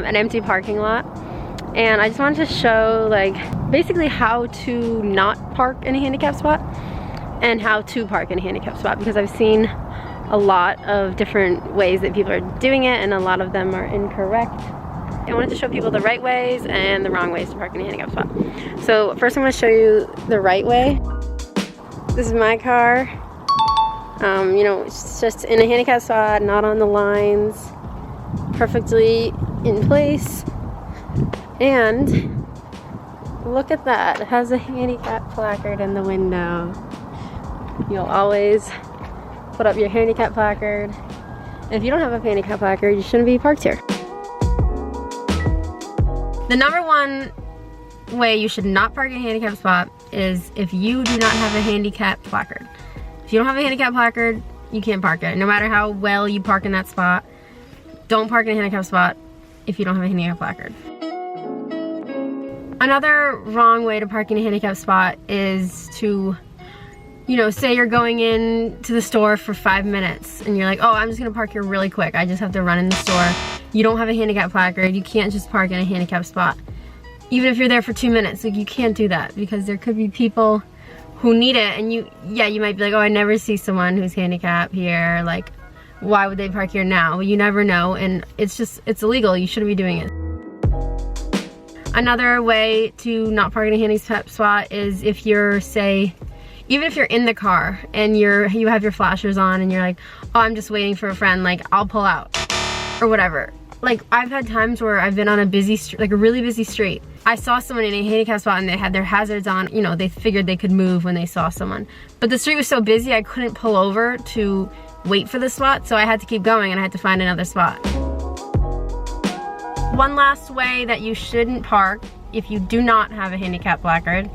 an empty parking lot, and I just wanted to show like basically how to not park in a handicap spot and how to park in a handicap spot, because I've seen a lot of different ways that people are doing it and a lot of them are incorrect. I wanted to show people the right ways and the wrong ways to park in a handicap spot. So first I'm going to show you the right way. This is my car. You know, it's just in a handicap spot, not on the lines, perfectly in place. And look at that, it has a handicap placard in the window. You'll always put up your handicap placard. And if you don't have a handicap placard, you shouldn't be parked here. The number one way you should not park in a handicap spot is if you do not have a handicap placard. If you don't have a handicap placard, you can't park it. No matter how well you park in that spot, don't park in a handicap spot if you don't have a handicap placard. Another wrong way to park in a handicap spot is to, you know, say you're going in to the store for 5 minutes and you're like, oh, I'm just gonna park here really quick. I just have to run in the store. You don't have a handicap placard. You can't just park in a handicap spot. Even if you're there for 2 minutes, like, you can't do that because there could be people who need it, and you might be like, oh, I never see someone who's handicapped here, like, why would they park here now? Well, you never know, and it's illegal. You shouldn't be doing it. Another way to not park in a handicap spot is if you're, say, even if you're in the car and you have your flashers on and you're like, oh, I'm just waiting for a friend, like, I'll pull out or whatever. Like, I've had times where I've been on a busy street, like a really busy street. I saw someone in a handicap spot and they had their hazards on. You know, they figured they could move when they saw someone. But the street was so busy, I couldn't pull over to wait for the spot, so I had to keep going and I had to find another spot. One last way that you shouldn't park if you do not have a handicap placard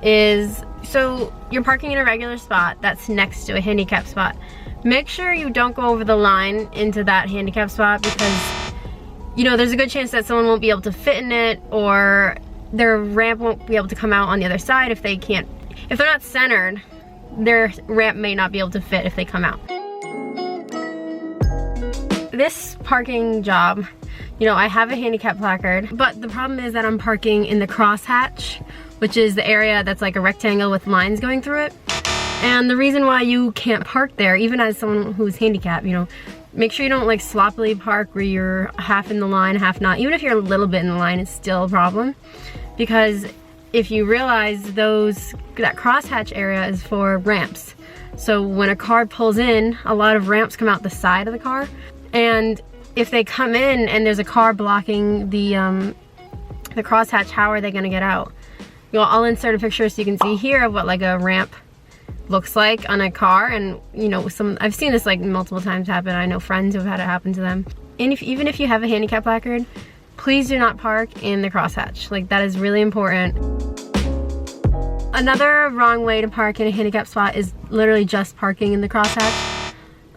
is, so you're parking in a regular spot that's next to a handicap spot. Make sure you don't go over the line into that handicap spot because, you know, there's a good chance that someone won't be able to fit in it, or their ramp won't be able to come out on the other side if they're not centered, their ramp may not be able to fit if they come out. This parking job, you know, I have a handicap placard, but the problem is that I'm parking in the crosshatch, which is the area that's like a rectangle with lines going through it. And the reason why you can't park there, even as someone who's handicapped, you know, make sure you don't like sloppily park where you're half in the line, half not. Even if you're a little bit in the line, it's still a problem. Because if you realize that crosshatch area is for ramps. So when a car pulls in, a lot of ramps come out the side of the car. And if they come in and there's a car blocking the crosshatch, how are they gonna get out? You know, I'll insert a picture so you can see here of what like a ramp looks like on a car, and you know, I've seen this like multiple times happen. I know friends who've had it happen to them. And even if you have a handicap placard, please do not park in the crosshatch. Like, that is really important. Another wrong way to park in a handicap spot is literally just parking in the crosshatch.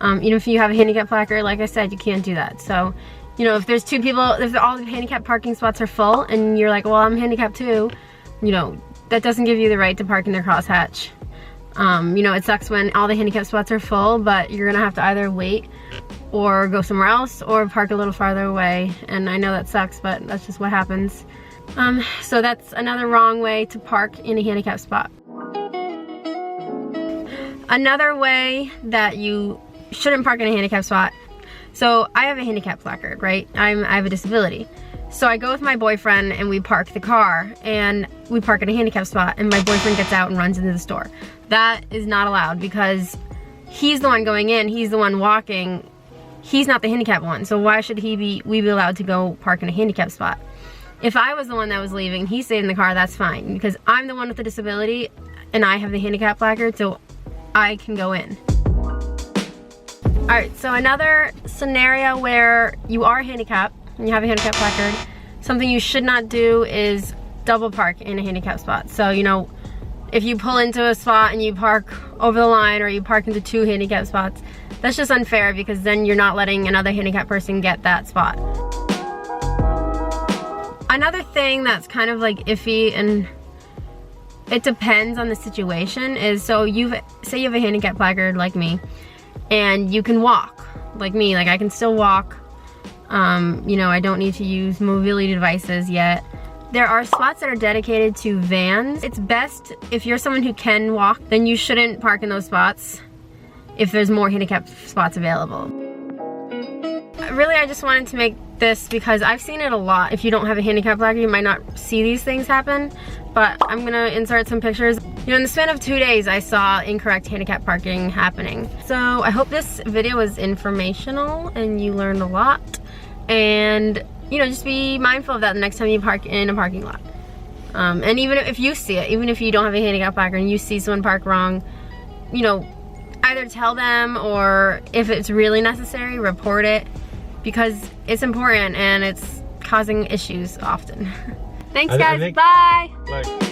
Even if you have a handicap placard, like I said, you can't do that. So, you know, if there's two people, if all the handicap parking spots are full and you're like, well, I'm handicapped too, you know, that doesn't give you the right to park in the crosshatch. You know, it sucks when all the handicap spots are full, but you're gonna have to either wait or go somewhere else or park a little farther away. And I know that sucks, but that's just what happens. So that's another wrong way to park in a handicap spot. Another way that you shouldn't park in a handicap spot. So I have a handicap placard, right? I have a disability. So I go with my boyfriend and we park the car, and we park in a handicap spot, and my boyfriend gets out and runs into the store. That is not allowed because he's the one going in, he's the one walking, he's not the handicapped one. So why should we be allowed to go park in a handicap spot? If I was the one that was leaving, he stayed in the car, that's fine, because I'm the one with the disability and I have the handicap placard, so I can go in. Alright, so another scenario where you are handicapped and you have a handicap placard, something you should not do is double park in a handicap spot. So, you know, if you pull into a spot and you park over the line, or you park into two handicap spots, that's just unfair, because then you're not letting another handicapped person get that spot. Another thing that's kind of like iffy, and it depends on the situation, is so say you have a handicap placard like me, and you can walk like me, like I can still walk You know, I don't need to use mobility devices yet. There are spots that are dedicated to vans. It's best if you're someone who can walk, then you shouldn't park in those spots if there's more handicap spots available. Really, I just wanted to make this because I've seen it a lot. If you don't have a handicap placard, you might not see these things happen, but I'm gonna insert some pictures. You know, in the span of 2 days, I saw incorrect handicap parking happening. So I hope this video was informational and you learned a lot. And you know, just be mindful of that the next time you park in a parking lot. And even if you see it, even if you don't have a handicap placard and you see someone park wrong, you know, either tell them or if it's really necessary, report it, because it's important and it's causing issues often. Thanks guys, bye!